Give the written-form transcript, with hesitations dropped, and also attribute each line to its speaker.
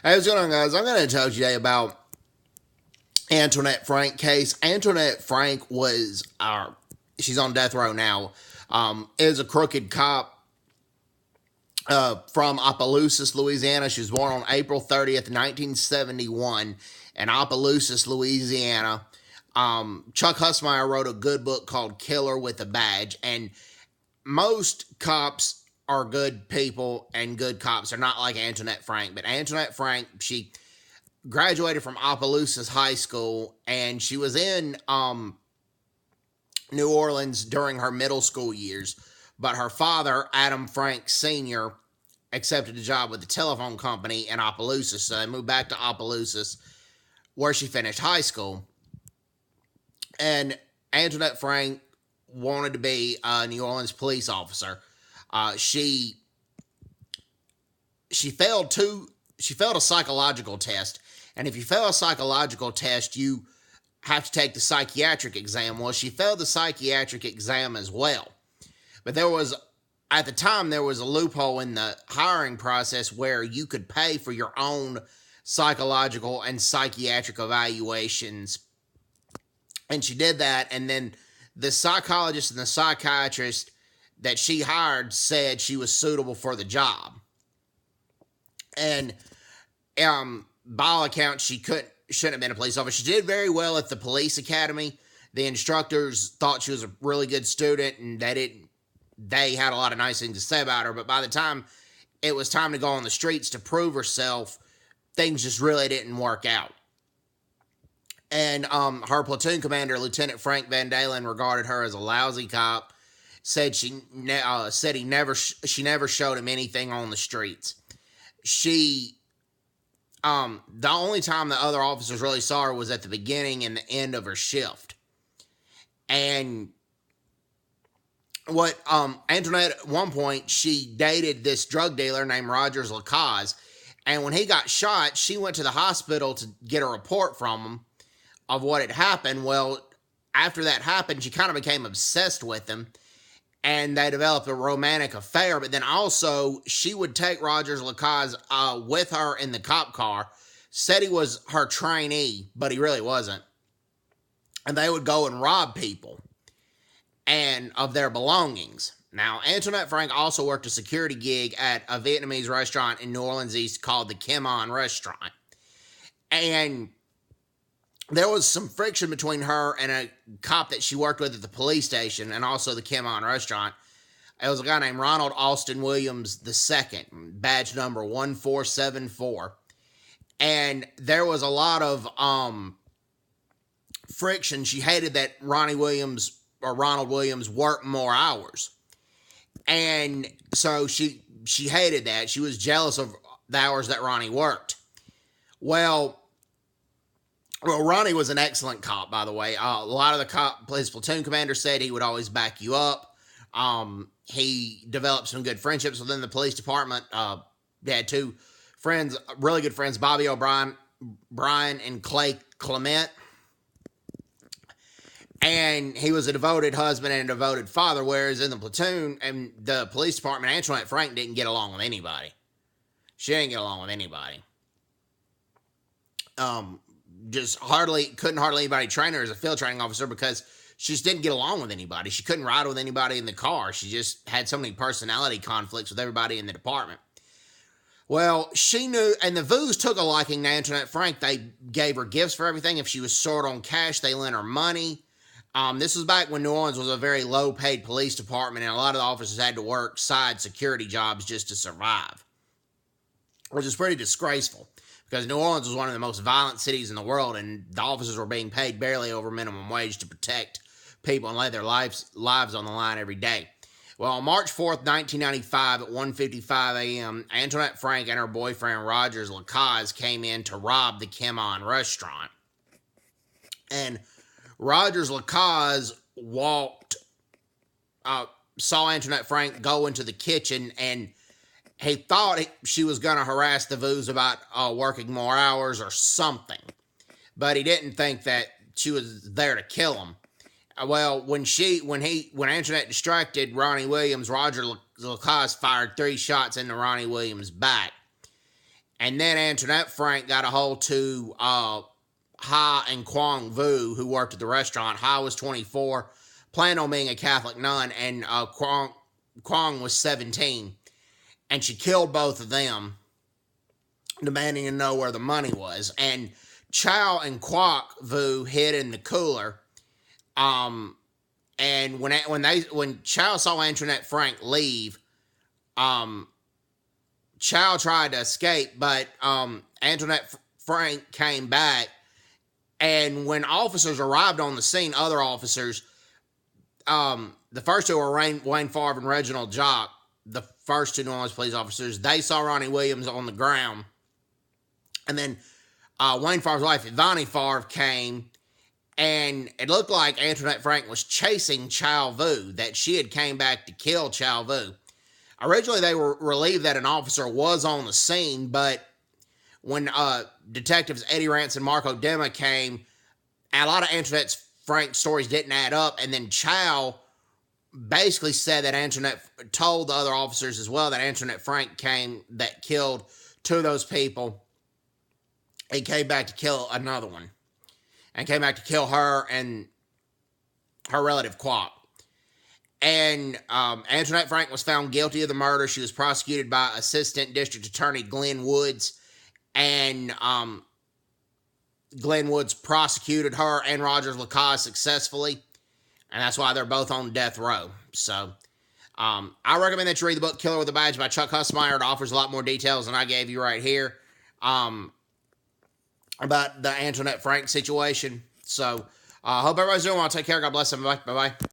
Speaker 1: Hey, what's going on, guys? I'm going to tell you today about Antoinette Frank case. Antoinette Frank was she's on death row now. Is a crooked cop from Opelousas, Louisiana. She was born on April 30th, 1971, in Opelousas, Louisiana. Chuck Husmeyer wrote a good book called Killer with a Badge, and most cops are good people and good cops are not like Antoinette Frank. But Antoinette Frank, she graduated from Opelousas High School, and she was in New Orleans during her middle school years. But her father, Adam Frank Sr., accepted a job with the telephone company in Opelousas, so they moved back to Opelousas, where she finished high school. And Antoinette Frank wanted to be a New Orleans police officer. She failed a psychological test, and if you fail a psychological test, you have to take the psychiatric exam. Well, she failed the psychiatric exam as well. But at the time, there was a loophole in the hiring process where you could pay for your own psychological and psychiatric evaluations. And she did that, and then the psychologist and the psychiatrist that she hired said she was suitable for the job. And by all accounts, she shouldn't have been a police officer. She did very well at the police academy. The instructors thought she was a really good student, and they had a lot of nice things to say about her. But by the time it was time to go on the streets to prove herself, things just really didn't work out. And her platoon commander, Lieutenant Frank Van Dalen, regarded her as a lousy cop. Said she never showed him anything on the streets. The only time the other officers really saw her was at the beginning and the end of her shift. And Antoinette, at one point, she dated this drug dealer named Rogers Lacaze. And when he got shot, she went to the hospital to get a report from him of what had happened. Well, after that happened, she kind of became obsessed with him, and they developed a romantic affair. But then also, she would take Rogers Lacaze with her in the cop car, said he was her trainee, but he really wasn't. And they would go and rob people and of their belongings. Now, Antoinette Frank also worked a security gig at a Vietnamese restaurant in New Orleans East called the Kim On Restaurant. And there was some friction between her and a cop that she worked with at the police station and also the Kim On Restaurant. It was a guy named Ronald Austin Williams II, badge number 1474. And there was a lot of friction. She hated that Ronald Williams worked more hours. And so she hated that. She was jealous of the hours that Ronnie worked. Well, Ronnie was an excellent cop, by the way. A lot of his platoon commander said he would always back you up. He developed some good friendships within the police department. They had two friends, really good friends, Bobby O'Brien, Brian, and Clay Clement. And he was a devoted husband and a devoted father, whereas in the platoon and the police department, Antoinette Frank didn't get along with anybody. She didn't get along with anybody. Couldn't hardly anybody train her as a field training officer because she just didn't get along with anybody. She couldn't ride with anybody in the car. She just had so many personality conflicts with everybody in the department. Well, she knew, and the Voos took a liking to Antoinette Frank. They gave her gifts for everything. If she was short on cash, they lent her money. This was back when New Orleans was a very low-paid police department, and a lot of the officers had to work side security jobs just to survive, which is pretty disgraceful because New Orleans was one of the most violent cities in the world, and the officers were being paid barely over minimum wage to protect people and lay their lives on the line every day. Well, on March 4th, 1995, at 1:55 a.m., Antoinette Frank and her boyfriend Rogers Lacaze came in to rob the Kim On Restaurant. And Rogers Lacaze saw Antoinette Frank go into the kitchen, and he thought she was going to harass the Voos about working more hours or something. But he didn't think that she was there to kill him. Well, when Antoinette distracted Ronnie Williams, Roger Lacaze fired 3 shots into Ronnie Williams' back. And then Antoinette Frank got a hold to Ha and Quang Vu, who worked at the restaurant. Ha was 24, planned on being a Catholic nun, and Quang was 17. And she killed both of them, demanding to know where the money was. And Chow and Quoc Vu hid in the cooler. And when Chow saw Antoinette Frank leave, Chow tried to escape, but Antoinette Frank came back. And when officers arrived on the scene, other officers, the first two were Wayne Favre and Reginald Jock, the first two New Orleans police officers. They saw Ronnie Williams on the ground. And then Wayne Favre's wife, Ivani Favre, came, and it looked like Antoinette Frank was chasing Chow Vu, that she had came back to kill Chow Vu. Originally, they were relieved that an officer was on the scene, but when detectives Eddie Rance and Marco Dema came, a lot of Antoinette Frank's stories didn't add up, and then Chow basically said that Antoinette told the other officers as well that Antoinette Frank came, that killed two of those people, and came back to kill another one, and came back to kill her and her relative Quoc. And Antoinette Frank was found guilty of the murder. She was prosecuted by Assistant District Attorney Glenn Woods, and Glenn Woods prosecuted her and Rogers Lacaze successfully, and that's why they're both on death row. So I recommend that you read the book Killer with a Badge by Chuck Husmeyer. It offers a lot more details than I gave you right here about the Antoinette Frank situation. So I hope everybody's doing well. Take care. God bless everybody. Bye-bye.